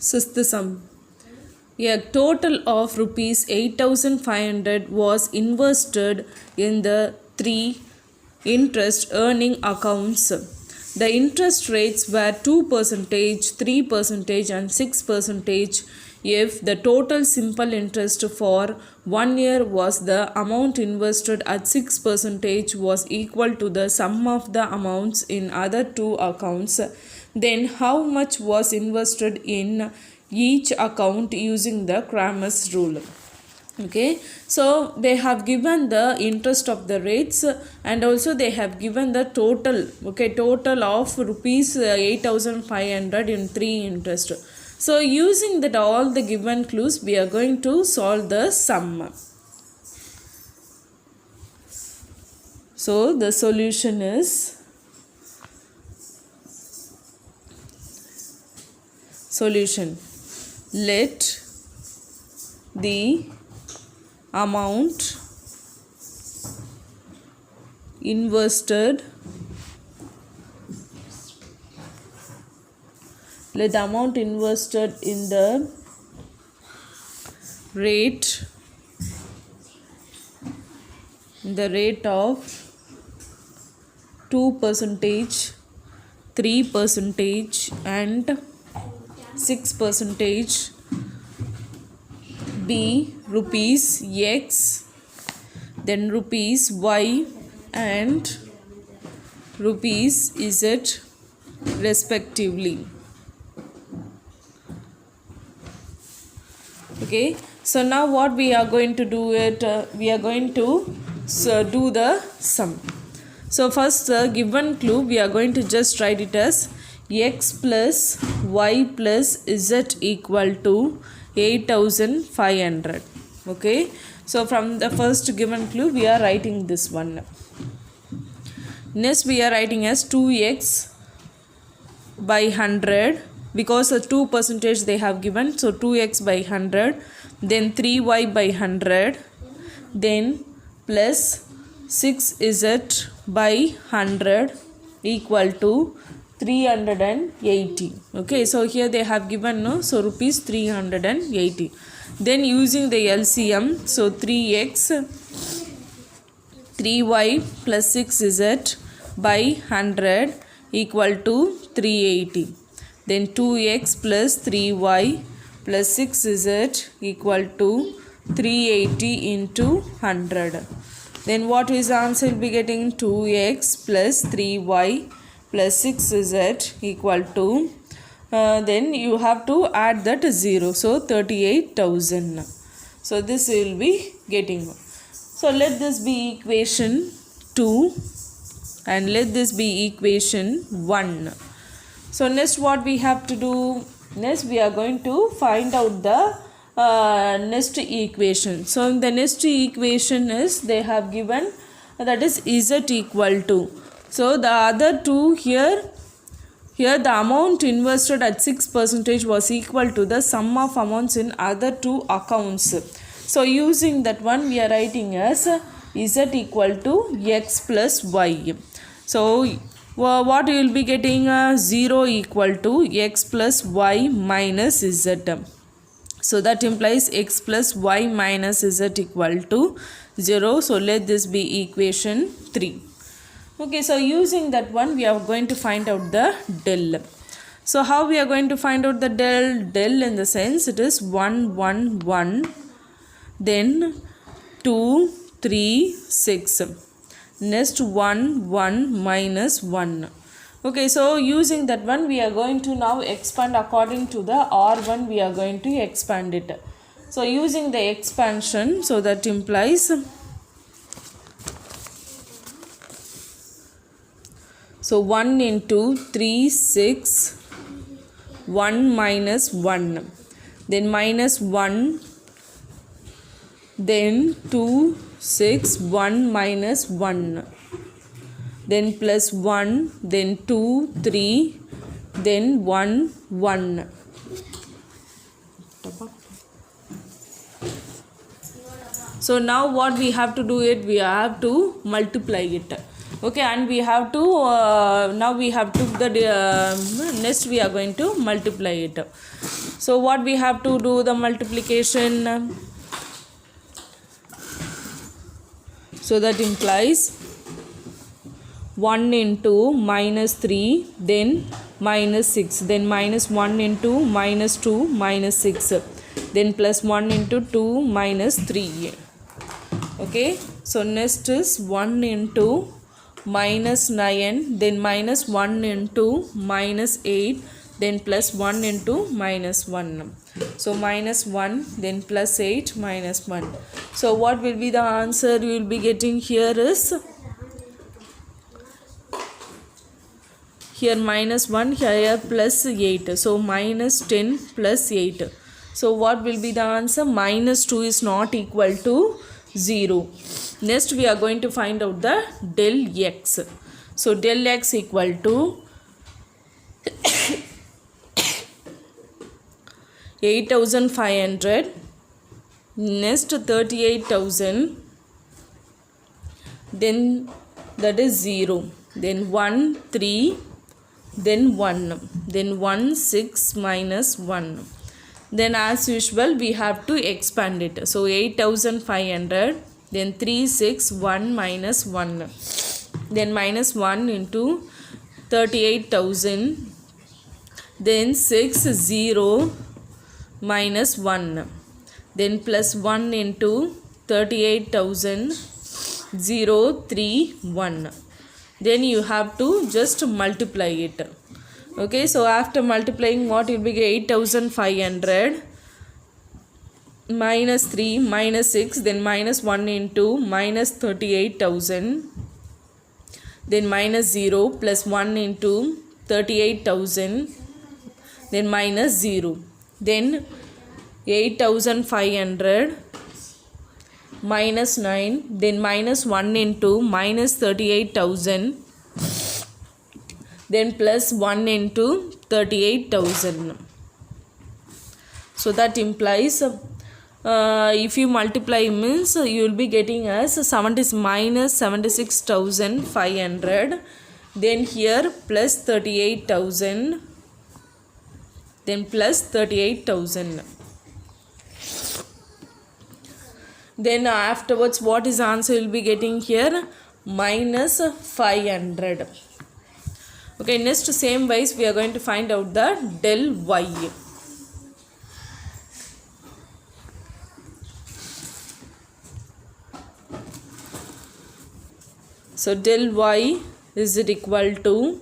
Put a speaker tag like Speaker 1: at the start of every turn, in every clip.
Speaker 1: Sixth sum. A total of rupees 8,500 was invested in the three interest earning accounts. The interest rates were 2%, 3%, and 6%. If the total simple interest for 1 year was the amount invested at 6% was equal to the sum of the amounts in other two accounts, then how much was invested in each account using the Cramer's rule? Okay, so they have given the interest of the rates and also they have given the total, okay, total of rupees 8,500 in three interest. So using that all the given clues, we are going to solve the sum. So the solution is solution. Let the amount invested in the rate of 2%, 3%, and 6% be rupees X, then rupees Y, and rupees Z respectively. Okay, so now what we are going to do we are going to do the sum. So first given clue, we are going to just write it as X plus Y plus Z equal to 8,500. Okay, so from the first given clue we are writing this one. Next we are writing as 2x by 100, because 2% they have given, so 2x by 100, then 3y by 100, then plus 6z by 100 equal to 380. Okay, so here they have given so rupees 380. Then using the LCM, so 3x 3y plus 6z by 100 equal to 380. Then 2x plus 3y plus 6z equal to 380 into 100. Then what is the answer? Will be getting 2x plus 3y plus 6z equal to then you have to add that 0, so 38,000. So this will be getting. So let this be equation 2 and let this be equation 1. So next what we have to do? Next we are going to find out the next equation. So the next equation is they have given, that is Z equal to. So the other two here the amount invested at 6% was equal to the sum of amounts in other two accounts. So using that one we are writing as Z equal to X plus Y. So what you will be getting 0 equal to X plus Y minus Z. So that implies X plus Y minus Z equal to 0. So let this be equation 3. Okay, so using that one we are going to find out the del. So how we are going to find out the del? Del in the sense it is 1 1 1, then 2 3 6, next 1 1 minus 1. Okay, so using that one we are going to now expand according to the R1, we are going to expand it. So using the expansion, so that implies, so 1 into 3 6, 1 minus 1, then minus 1, then 2 6, 1 minus 1, then plus 1, then 2 3, then 1 1. So now what we have to do it, we have to multiply it. Okay, and we have to now we have to the next we are going to multiply it. So what we have to do the multiplication? So that implies 1 into minus 3, then minus 6, then minus 1 into minus 2 minus 6, then plus 1 into 2 minus 3. Okay, so next is 1 into minus 9, then minus 1 into minus 8, then plus 1 into minus 1. So minus 1, then plus 8 minus 1. So what will be the answer you will be getting here is, here minus 1, here plus 8. So minus 10 plus 8. So what will be the answer? Minus 2 is not equal to 0. Next we are going to find out the del x. So del x equal to 8500, next 38,000, then that is 0, then 1 3, then 1, then 1 6 minus 1. Then as usual we have to expand it. So 8500, then 3 6 1 minus 1, then minus 1 into 38,000, then 6 0 minus 1, then plus 1 into 38,000, 0 3 1. Then you have to just multiply it. Okay, so after multiplying, what will be 8500 minus 3 minus 6, then minus 1 into minus 38,000, then minus 0 plus 1 into 38,000, then minus 0, then 8500 minus 9, then minus 1 into minus 38,000, then plus 1 into 38,000. So that implies if you multiply means you will be getting as minus 76,500, then here plus 38,000, then plus 38,000. Then afterwards what is answer you will be getting here? Minus 500. Okay, next same wise we are going to find out the del y. So del y is it equal to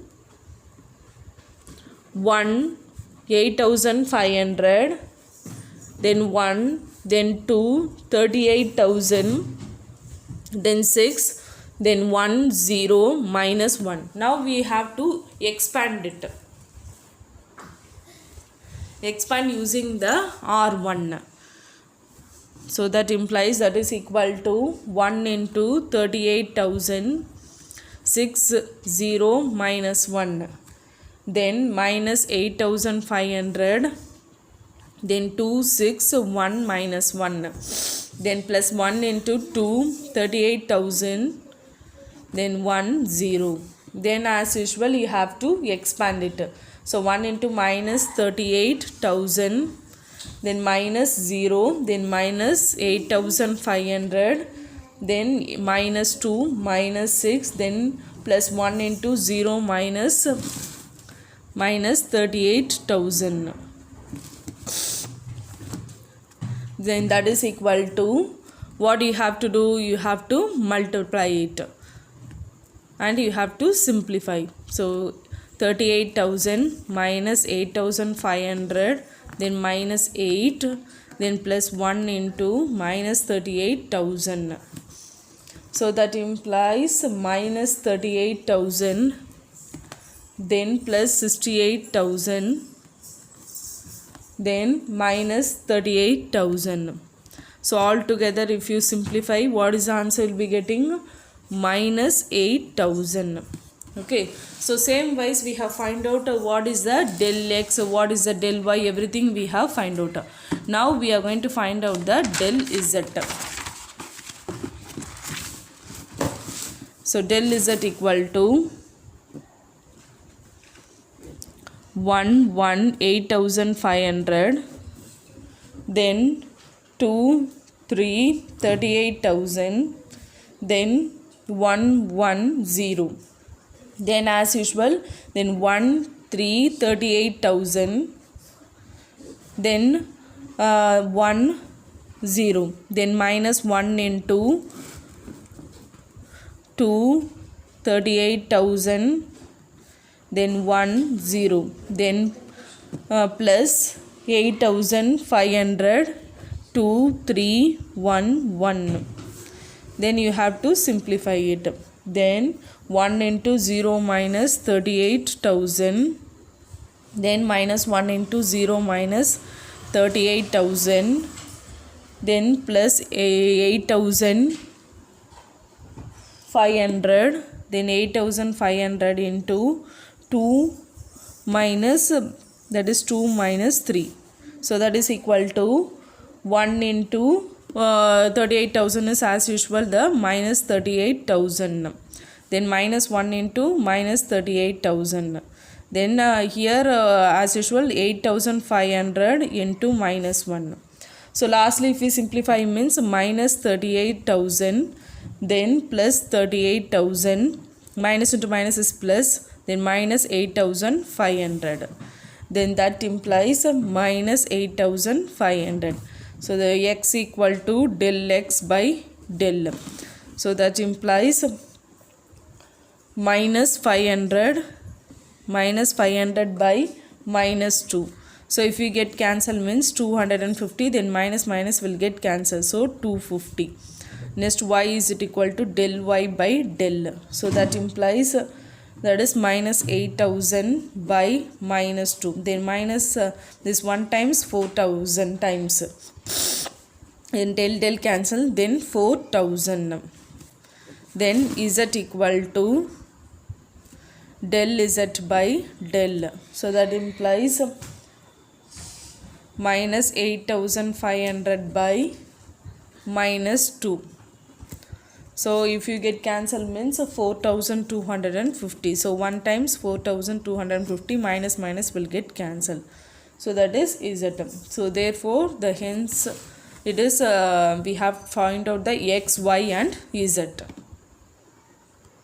Speaker 1: 1 8500, then 1, then 2 38,000, then 6, then 1 0 minus 1. Now we have to expand it. Expand using the R1. So that implies that is equal to 1 into 38,000, 6 0 minus 1, then minus 8,500, then 2 6 1 minus 1, then plus 1 into 2 38,000, then 1 0. Then as usual you have to expand it. So 1 into minus 38,000, then minus 0, then minus 8,500, then minus 2 minus 6, then plus 1 into 0 minus 38,000. Then that is equal to, what you have to do, you have to multiply it and you have to simplify. So 38,000 minus 8,500, then minus 8, then plus 1 into minus 38,000. So that implies minus 38,000, then plus 68,000, then minus 38,000. So altogether if you simplify, what is the answer will be getting? Minus 8,000. Okay, so same wise we have find out what is the del x, what is the del y, everything we have find out. Now we are going to find out the del z. So del z equal to 8,500, then 2 3 38,000, then 110, then as usual, then 1 3 38,000, then 1 0, then minus 1 into 2 38,000, then 1 0, then plus 8,500, 2 3 1 1. Then you have to simplify it. Then 1 into 0 minus 38,000, then minus 1 into 0 minus 38,000, then plus 8,500, then 8,500 into 2 minus, that is 2 minus 3. So that is equal to 1 into 38,000 is as usual the minus 38,000. Then minus 1 into minus 38,000. Then here as usual 8,500 into minus 1. So lastly if we simplify means minus 38,000, then plus 38,000, minus into minus is plus, then minus 8,500. Then that implies minus 8,500. So the x equal to del x by del. So that implies minus 500 by minus 2. So if you get cancel means 250, then minus minus will get cancelled. So 250. Next y is it equal to del y by del. So that implies that is minus 8,000 by minus 2. Then minus this 1 times 4,000 times. And del cancel, then 4,000. Then z equal to del z by del. So that implies minus 8,500 by minus 2. So if you get cancel means 4,250. So 1 times 4,250 minus minus will get cancelled. So that is z. So therefore the hence it is we have found out the x, y and z.